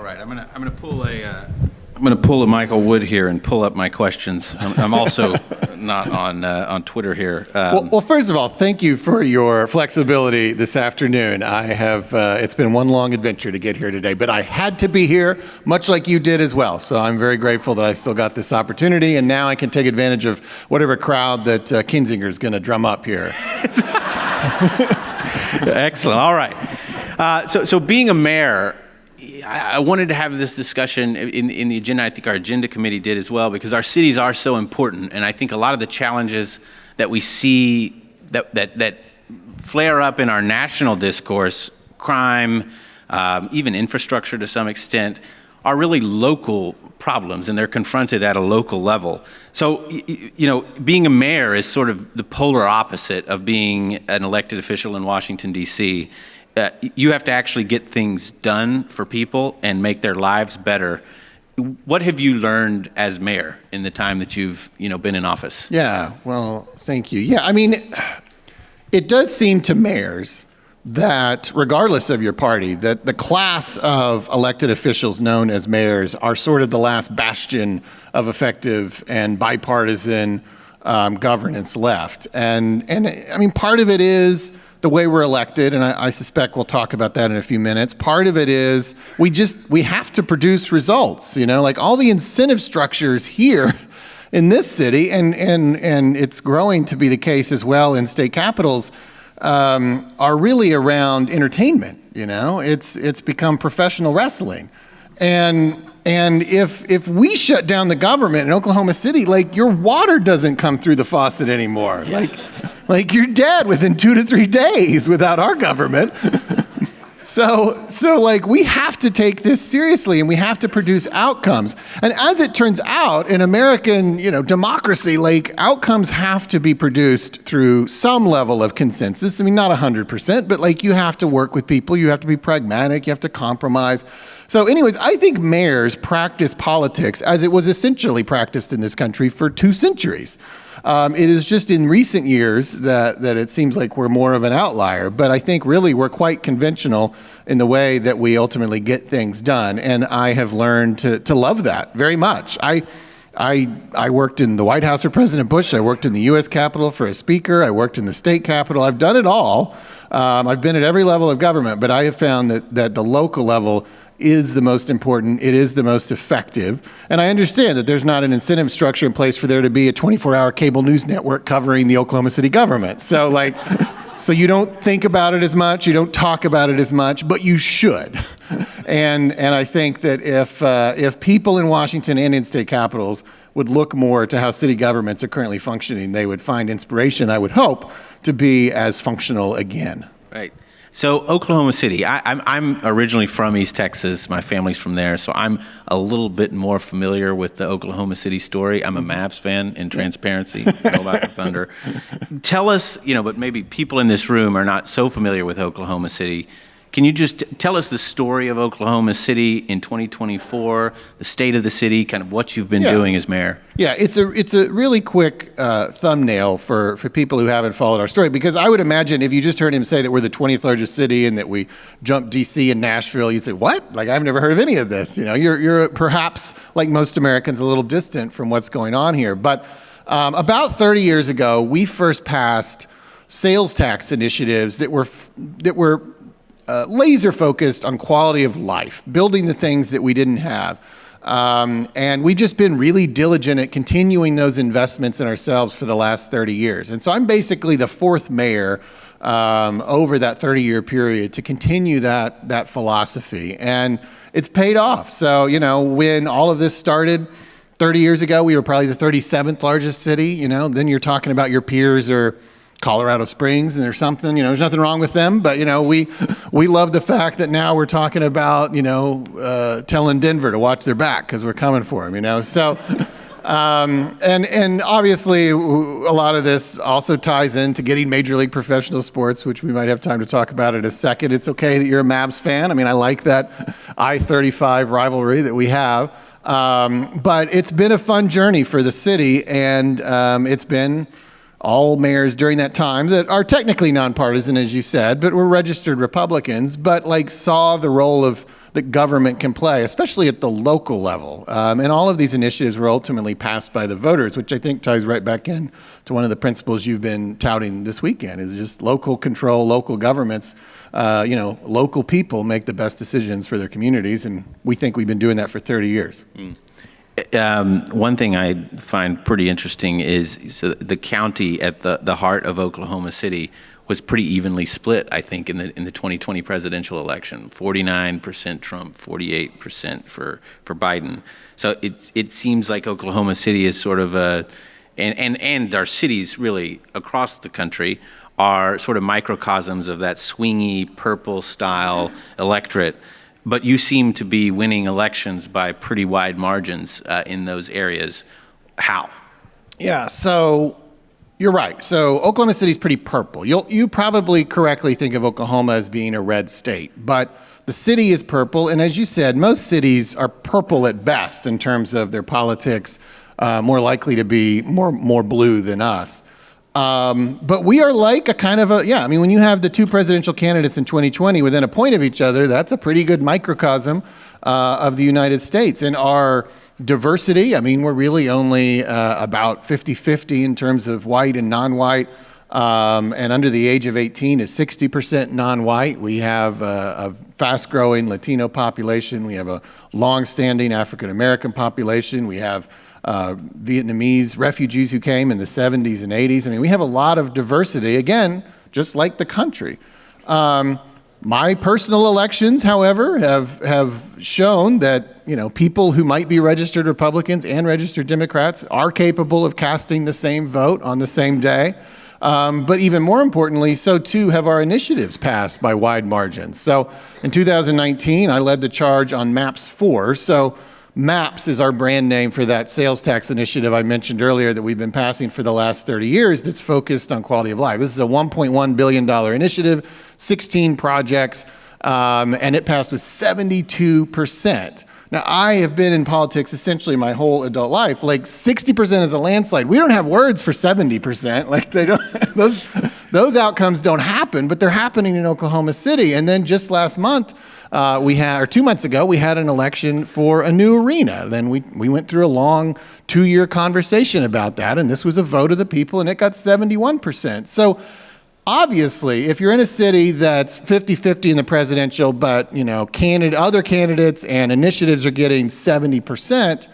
All right, I'm gonna pull a Michael Wood here and pull up my questions. I'm also not on Twitter here. Well, first of all, thank you for your flexibility this afternoon. I have it's been one long adventure to get here today, but I had to be here, much like you did as well. So I'm very grateful that I still got this opportunity, and now I can take advantage of whatever crowd that Kinzinger is going to drum up here. Excellent. All right. So being a mayor, I wanted to have this discussion in the agenda. I think our agenda committee did as well, because our cities are so important. And I think a lot of the challenges that we see that flare up in our national discourse, crime, even infrastructure to some extent, are really local problems, and they're confronted at a local level. So, being a mayor is sort of the polar opposite of being an elected official in Washington, D.C. You have to actually get things done for people and make their lives better. What have you learned as mayor in the time that you've been in office? Yeah, well, thank you. Yeah, I mean, it does seem to mayors that regardless of your party, that the class of elected officials known as mayors are sort of the last bastion of effective and bipartisan governance left. And I mean, part of it is the way we're elected, and I suspect we'll talk about that in a few minutes. Part of it is we have to produce results, like all the incentive structures here in this city, and it's growing to be the case as well in state capitals, are really around entertainment. It's become professional wrestling, and if we shut down the government in Oklahoma City, like your water doesn't come through the faucet anymore. Like you're dead within 2 to 3 days without our government. So like we have to take this seriously, and we have to produce outcomes. And as it turns out, in American, democracy, like outcomes have to be produced through some level of consensus. I mean, not 100%, but like you have to work with people, you have to be pragmatic, you have to compromise. So anyways, I think mayors practice politics as it was essentially practiced in this country for 2 centuries. It is just in recent years that it seems like we're more of an outlier, but I think really we're quite conventional in the way that we ultimately get things done, and I have learned to love that very much. I worked in the White House for President Bush, I worked in the U.S. Capitol for a speaker, I worked in the state capitol, I've done it all. I've been at every level of government, but I have found that the local level is the most important, it is the most effective. And I understand that there's not an incentive structure in place for there to be a 24-hour cable news network covering the Oklahoma City government. So so you don't think about it as much, you don't talk about it as much, but you should. And I think that if people in Washington and in state capitals would look more to how city governments are currently functioning, they would find inspiration, I would hope, to be as functional again. Right. So Oklahoma City, I'm originally from East Texas. My family's from there, so I'm a little bit more familiar with the Oklahoma City story. I'm a Mavs fan, in transparency, know about the Thunder. Tell us, but maybe people in this room are not so familiar with Oklahoma City. Can you just tell us the story of Oklahoma City in 2024, the state of the city, kind of what you've been doing as mayor? Yeah, it's a really quick thumbnail for people who haven't followed our story, because I would imagine if you just heard him say that we're the 20th largest city and that we jumped D.C. and Nashville, you'd say, what? Like, I've never heard of any of this. You're perhaps, like most Americans, a little distant from what's going on here. But about 30 years ago, we first passed sales tax initiatives that were laser focused on quality of life, building the things that we didn't have. And we've just been really diligent at continuing those investments in ourselves for the last 30 years. And so I'm basically the 4th mayor over that 30-year period to continue that philosophy. And it's paid off. So, when all of this started 30 years ago, we were probably the 37th largest city. Then you're talking about your peers are Colorado Springs and there's something, there's nothing wrong with them, but we love the fact that now we're talking about, telling Denver to watch their back because we're coming for them, so, and obviously a lot of this also ties into getting Major League professional sports, which we might have time to talk about in a second. It's okay that you're a Mavs fan. I mean, I like that I-35 rivalry that we have, but it's been a fun journey for the city, and it's been all mayors during that time that are technically nonpartisan, as you said, but were registered Republicans, but saw the role of that government can play, especially at the local level. And all of these initiatives were ultimately passed by the voters, which I think ties right back in to one of the principles you've been touting this weekend, is just local control, local governments, local people make the best decisions for their communities. And we think we've been doing that for 30 years. One thing I find pretty interesting is the county at the heart of Oklahoma City was pretty evenly split, I think, in the 2020 presidential election. 49% Trump, 48% for Biden. So it seems like Oklahoma City is sort of and our cities really across the country are sort of microcosms of that swingy purple style electorate. But you seem to be winning elections by pretty wide margins in those areas. How? Yeah, so you're right. So Oklahoma City is pretty purple. You probably correctly think of Oklahoma as being a red state, but the city is purple. And as you said, most cities are purple at best in terms of their politics, more likely to be more blue than us. But we are like a kind of when you have the two presidential candidates in 2020 within a point of each other, that's a pretty good microcosm of the United States. And our diversity, we're really only about 50-50 in terms of white and non-white. And under the age of 18 is 60% non-white. We have a fast-growing Latino population. We have a long-standing African-American population. We have Vietnamese refugees who came in the 70s and 80s. We have a lot of diversity, again, just like the country. My personal elections, however, have shown that people who might be registered Republicans and registered Democrats are capable of casting the same vote on the same day. But even more importantly, so too have our initiatives passed by wide margins. So in 2019, I led the charge on MAPS 4. So MAPS is our brand name for that sales tax initiative I mentioned earlier that we've been passing for the last 30 years that's focused on quality of life. This is a $1.1 billion initiative, 16 projects, and it passed with 72%. Now, I have been in politics essentially my whole adult life. Like 60% is a landslide. We don't have words for 70%. Like they don't, those outcomes don't happen, but they're happening in Oklahoma City. And then just last month, 2 months ago, we had an election for a new arena. Then we went through a long 2-year conversation about that, and this was a vote of the people, and it got 71%. So obviously, if you're in a city that's 50-50 in the presidential, but other candidates and initiatives are getting 70%,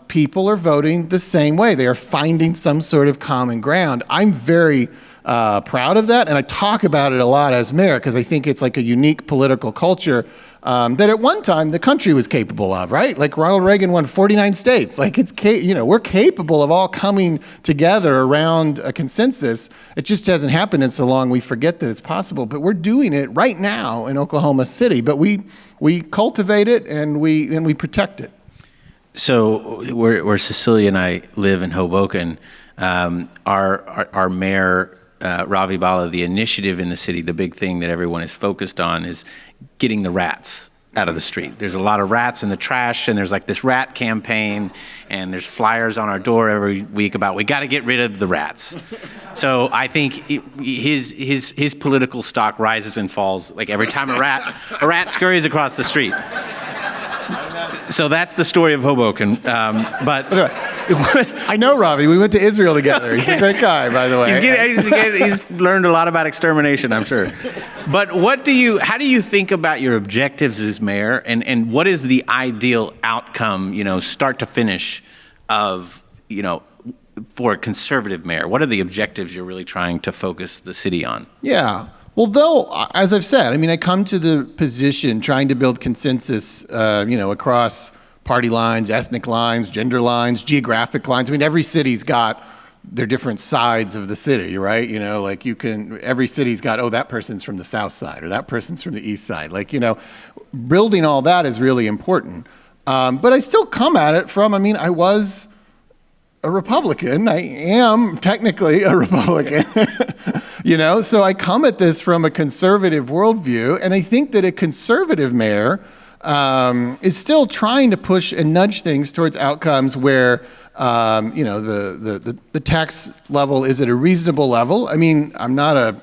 people are voting the same way. They are finding some sort of common ground. I'm very proud of that, and I talk about it a lot as mayor because I think it's like a unique political culture that at one time the country was capable of, right? Like Ronald Reagan won 49 states. Like we're capable of all coming together around a consensus. It just hasn't happened in so long we forget that it's possible. But we're doing it right now in Oklahoma City. But we cultivate it and we protect it. So where Cecilia and I live in Hoboken, our mayor, Ravi Bala, the initiative in the city, the big thing that everyone is focused on is getting the rats out of the street. There's a lot of rats in the trash, and there's like this rat campaign, and there's flyers on our door every week about we got to get rid of the rats. So I think his political stock rises and falls like every time a rat scurries across the street. So that's the story of Hoboken. But I know Ravi. We went to Israel together. He's a great guy, by the way. He's learned a lot about extermination, I'm sure. But how do you think about your objectives as mayor, and what is the ideal outcome, start to finish, of for a conservative mayor? What are the objectives you're really trying to focus the city on? Yeah. Well, though, as I've said, I come to the position trying to build consensus, across party lines, ethnic lines, gender lines, geographic lines. Every city's got their different sides of the city, right? Every city's got, that person's from the south side or that person's from the east side. Building all that is really important. But I still come at it from, I was a Republican. I am technically a Republican, so I come at this from a conservative worldview. And I think that a conservative mayor is still trying to push and nudge things towards outcomes where, the tax level is at a reasonable level. I'm not a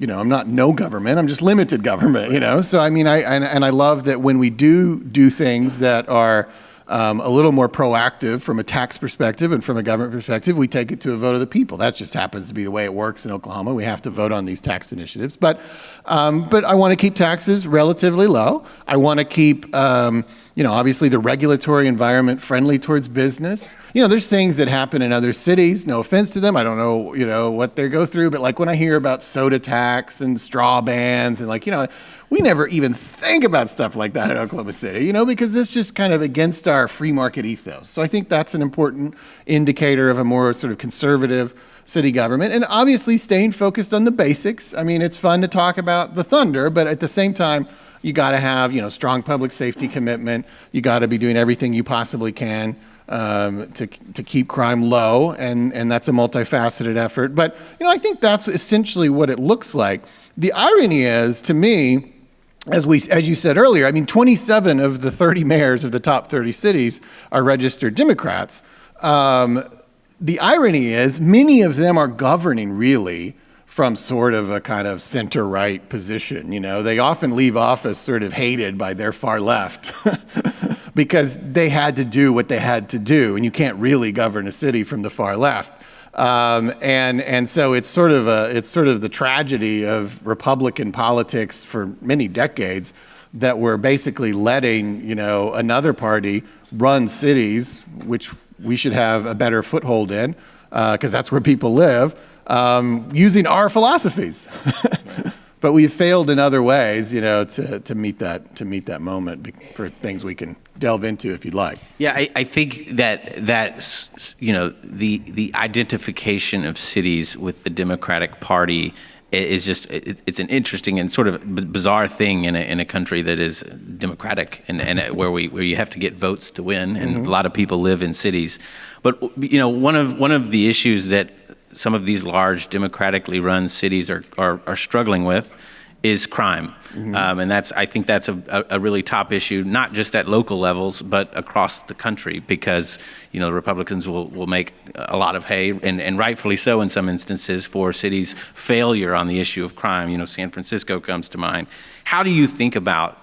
I'm not no government. I'm just limited government. So I mean, I love that when we do things that are a little more proactive from a tax perspective and from a government perspective, we take it to a vote of the people. That just happens to be the way it works in Oklahoma. We have to vote on these tax initiatives. But I want to keep taxes relatively low. I want to keep, obviously the regulatory environment friendly towards business. There's things that happen in other cities. No offense to them. I don't know, what they go through. But like when I hear about soda tax and straw bans and we never even think about stuff like that in Oklahoma City, because that's just kind of against our free market ethos. So I think that's an important indicator of a more sort of conservative city government. And obviously staying focused on the basics. I mean, it's fun to talk about the thunder, but at the same time, you got to have, strong public safety commitment. You got to be doing everything you possibly can to keep crime low, and that's a multifaceted effort. But, I think that's essentially what it looks like. The irony is, to me, as you said earlier, I mean, 27 of the 30 mayors of the top 30 cities are registered Democrats. The irony is many of them are governing really from sort of a kind of center-right position. They often leave office sort of hated by their far left because they had to do what they had to do, and you can't really govern a city from the far left. And so it's sort of the tragedy of Republican politics for many decades that we're basically letting, another party run cities, which we should have a better foothold in, because that's where people live, using our philosophies. But we've failed in other ways, to meet that moment for things we can delve into if you'd like. Yeah, I think that's the identification of cities with the Democratic Party is just it's an interesting and sort of bizarre thing in a country that is democratic and where you have to get votes to win, and a lot of people live in cities. But one of the issues that some of these large democratically run cities are struggling with is crime. And I think that's a really top issue, not just at local levels, but across the country, because, the Republicans will make a lot of hay, and rightfully so in some instances, for cities' failure on the issue of crime. San Francisco comes to mind. How do you think about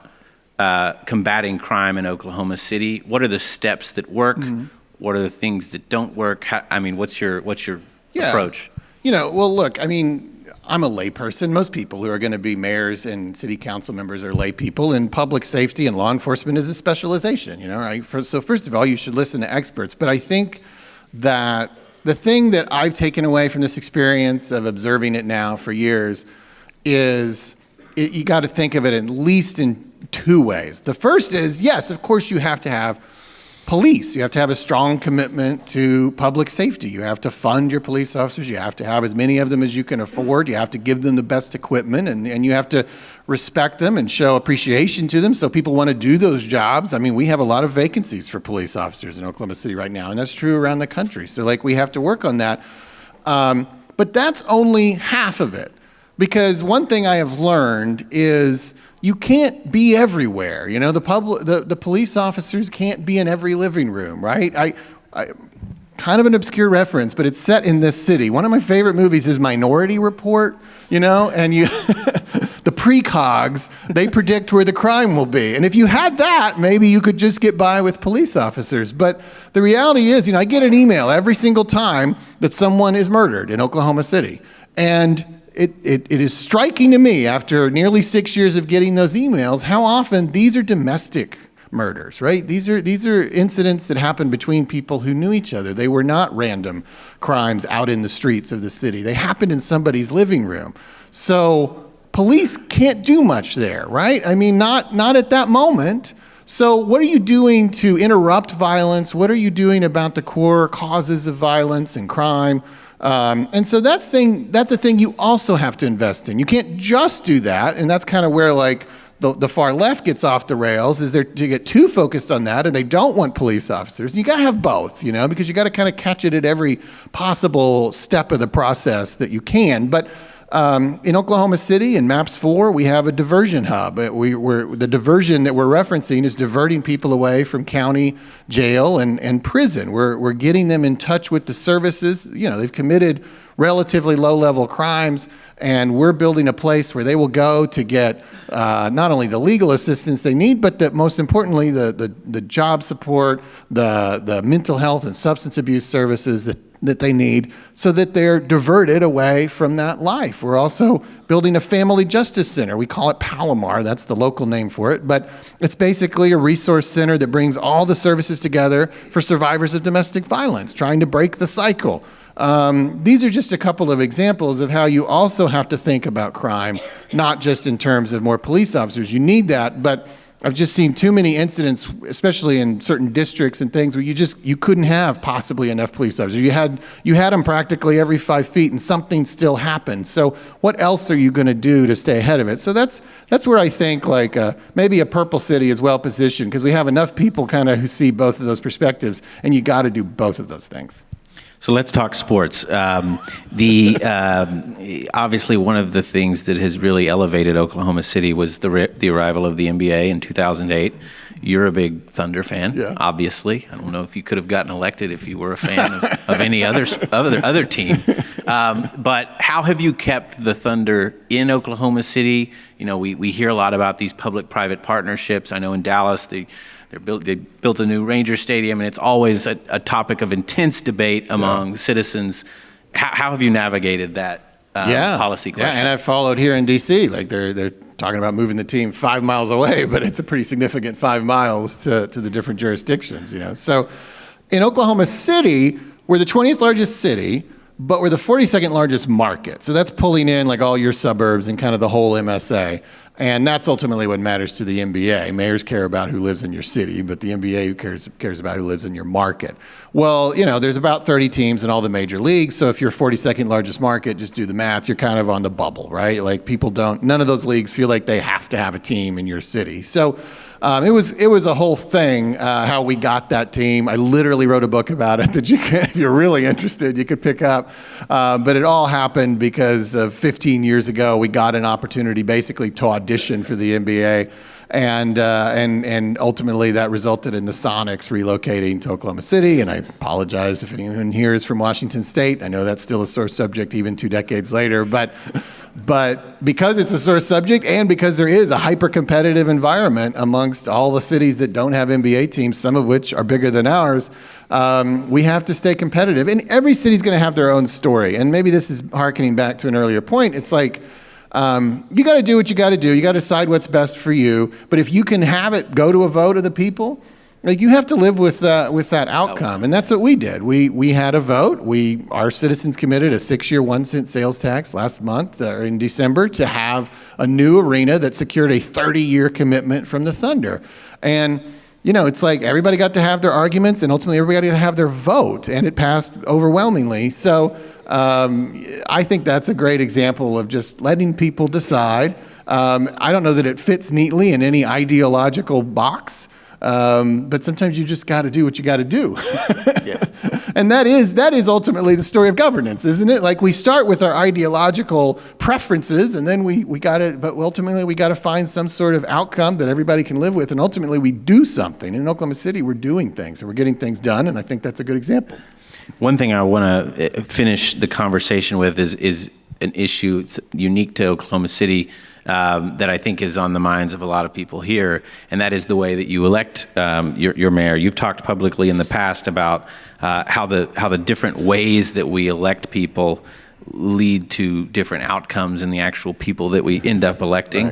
combating crime in Oklahoma City? What are the steps that work? What are the things that don't work? What's your approach? Well, look, I'm a layperson. Most people who are going to be mayors and city council members are lay people, and public safety and law enforcement is a specialization, right? So first of all, you should listen to experts. But I think that the thing that I've taken away from this experience of observing it now for years is you got to think of it at least in two ways. The first is, yes, of course you have to have police. You have to have a strong commitment to public safety. You have to fund your police officers. You have to have as many of them as you can afford. You have to give them the best equipment, and you have to respect them and show appreciation to them so people want to do those jobs. We have a lot of vacancies for police officers in Oklahoma City right now, and that's true around the country. So we have to work on that. But that's only half of it. Because one thing I have learned is you can't be everywhere. The police officers can't be in every living room, right? I kind of an obscure reference, but it's set in this city. One of my favorite movies is Minority Report, and the precogs, they predict where the crime will be. And if you had that, maybe you could just get by with police officers. But the reality is, I get an email every single time that someone is murdered in Oklahoma City. And it is striking to me, after nearly 6 years of getting those emails, how often these are domestic murders, right? These are incidents that happen between people who knew each other. They were not random crimes out in the streets of the city. They happened in somebody's living room. So police can't do much there, right? Not at that moment. So what are you doing to interrupt violence? What are you doing about the core causes of violence and crime? And so that's a thing you also have to invest in. You can't just do that, and that's kind of where the far left gets off the rails, is to get too focused on that, and they don't want police officers. You got to have both, because you got to kind of catch it at every possible step of the process that you can. But in Oklahoma City, in MAPS 4, we have a diversion hub. The diversion that we're referencing is diverting people away from county jail and prison. We're getting them in touch with the services. They've committed relatively low-level crimes, and we're building a place where they will go to get not only the legal assistance they need, but most importantly, the job support, the mental health and substance abuse services that they need, so that they're diverted away from that life. We're also building a family justice center. We call it Palomar. That's the local name for it. But it's basically a resource center that brings all the services together for survivors of domestic violence, trying to break the cycle. These are just a couple of examples of how you also have to think about crime, not just in terms of more police officers. You need that, but I've just seen too many incidents, especially in certain districts and things, where you couldn't have possibly enough police officers. You had them practically every 5 feet, and something still happened. So what else are you going to do to stay ahead of it? So that's where I think maybe a purple city is well positioned, because we have enough people kind of who see both of those perspectives, and you got to do both of those things. So let's talk sports. Obviously, one of the things that has really elevated Oklahoma City was the arrival of the NBA in 2008. You're a big Thunder fan, obviously. I don't know if you could have gotten elected if you were a fan of any other team. But how have you kept the Thunder in Oklahoma City? You know, we hear a lot about these public-private partnerships. I know in Dallas, they built a new Ranger Stadium, and it's always a topic of intense debate among citizens. How have you navigated that policy question? Yeah, and I've followed here in D.C. Like they're talking about moving the team 5 miles away, but it's a pretty significant 5 miles to the different jurisdictions. So in Oklahoma City, we're the 20th largest city, but we're the 42nd largest market. So that's pulling in like all your suburbs and kind of the whole MSA. And that's ultimately what matters to the NBA. Mayors care about who lives in your city, but the NBA cares about who lives in your market. Well, there's about 30 teams in all the major leagues. So if you're 42nd largest market, just do the math. You're kind of on the bubble, right? Like none of those leagues feel like they have to have a team in your city. So it was a whole thing how we got that team. I literally wrote a book about it that if you're really interested, you could pick up. But it all happened because 15 years ago, we got an opportunity basically to audition for the NBA. And ultimately that resulted in the Sonics relocating to Oklahoma City. And I apologize if anyone here is from Washington State. I know that's still a sore subject even 2 decades later. But because it's a sore subject, and because there is a hyper-competitive environment amongst all the cities that don't have NBA teams, some of which are bigger than ours, we have to stay competitive. And every city's going to have their own story. And maybe this is harkening back to an earlier point. It's like, you got to do what you got to do. You got to decide what's best for you. But if you can have it go to a vote of the people, like you have to live with that outcome. And that's what we did. We had a vote. Our citizens committed a 6-year 1-cent sales tax last month in December to have a new arena that secured a 30-year commitment from the Thunder. And it's like everybody got to have their arguments, and ultimately everybody got to have their vote, and it passed overwhelmingly. So I think that's a great example of just letting people decide. I don't know that it fits neatly in any ideological box, but sometimes you just got to do what you got to do. And that is ultimately the story of governance, isn't it? Like we start with our ideological preferences, and then but ultimately we got to find some sort of outcome that everybody can live with, and ultimately we do something. In Oklahoma City, we're doing things, and we're getting things done, and I think that's a good example. One thing I want to finish the conversation with is an issue unique to Oklahoma City that I think is on the minds of a lot of people here, and that is the way that you elect your mayor. You've talked publicly in the past about how the different ways that we elect people lead to different outcomes in the actual people that we end up electing.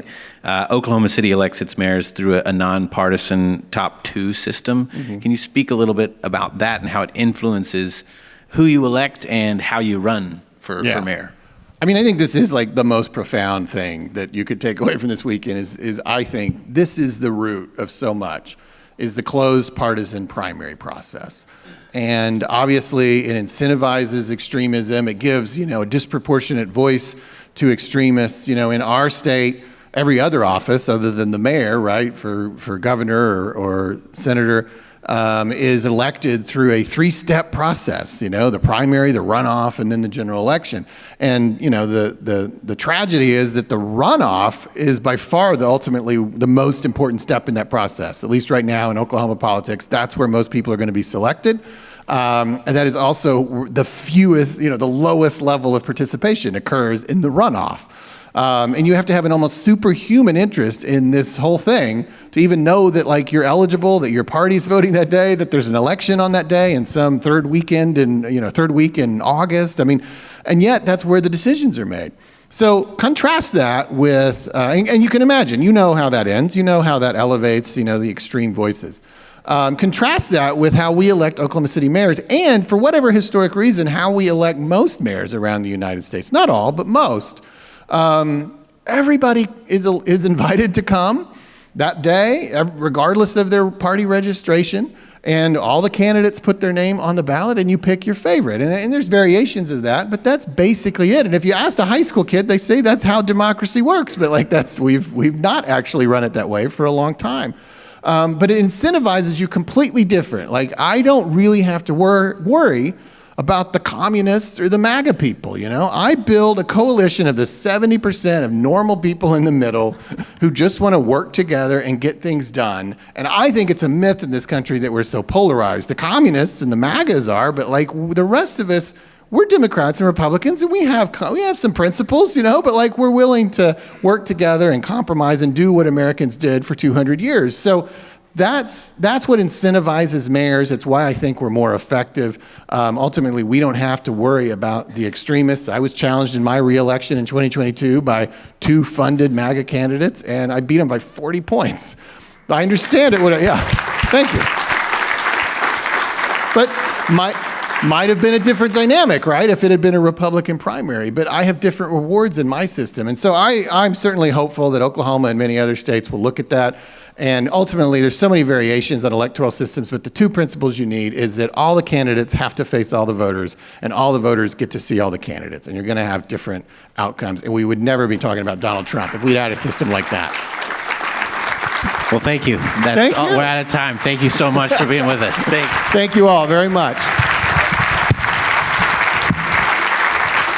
Right. Oklahoma City elects its mayors through a nonpartisan top 2 system. Mm-hmm. Can you speak a little bit about that and how it influences who you elect and how you run for mayor? I mean, I think this is like the most profound thing that you could take away from this weekend is I think this is the root of so much, is the closed partisan primary process. And obviously it incentivizes extremism. It gives, a disproportionate voice to extremists. In our state, every other office other than the mayor, right, for governor or senator, is elected through a 3-step process, the primary, the runoff, and then the general election. And, the tragedy is that the runoff is by far ultimately the most important step in that process. At least right now in Oklahoma politics, that's where most people are going to be selected. And that is also the fewest, the lowest level of participation occurs in the runoff. And you have to have an almost superhuman interest in this whole thing to even know that like you're eligible, that your party's voting that day, that there's an election on that day and some third week in August. I mean, and yet that's where the decisions are made. So contrast that with, and you can imagine, how that ends, how that elevates, the extreme voices. Contrast that with how we elect Oklahoma City mayors, and for whatever historic reason, how we elect most mayors around the United States. Not all, but most. Everybody is invited to come that day, regardless of their party registration, and all the candidates put their name on the ballot, and you pick your favorite. And there's variations of that, but that's basically it. And if you ask a high school kid, they say that's how democracy works. But we've not actually run it that way for a long time. But it incentivizes you completely different. Like, I don't really have to worry about the communists or the MAGA people, I build a coalition of the 70% of normal people in the middle who just want to work together and get things done. And I think it's a myth in this country that we're so polarized. The communists and the MAGAs are, but like the rest of us, we're Democrats and Republicans, and we have some principles, but like we're willing to work together and compromise and do what Americans did for 200 years. So that's what incentivizes mayors. It's why I think we're more effective. Ultimately, we don't have to worry about the extremists. I was challenged in my reelection in 2022 by 2 funded MAGA candidates, and I beat them by 40 points. I understand it. Thank you. But might have been a different dynamic, right, if it had been a Republican primary. But I have different rewards in my system. And so I'm certainly hopeful that Oklahoma and many other states will look at that. And ultimately, there's so many variations on electoral systems, but the 2 principles you need is that all the candidates have to face all the voters, and all the voters get to see all the candidates. And you're going to have different outcomes. And we would never be talking about Donald Trump if we'd had a system like that. Well, thank you. We're out of time. Thank you so much for being with us. Thanks. Thank you all very much.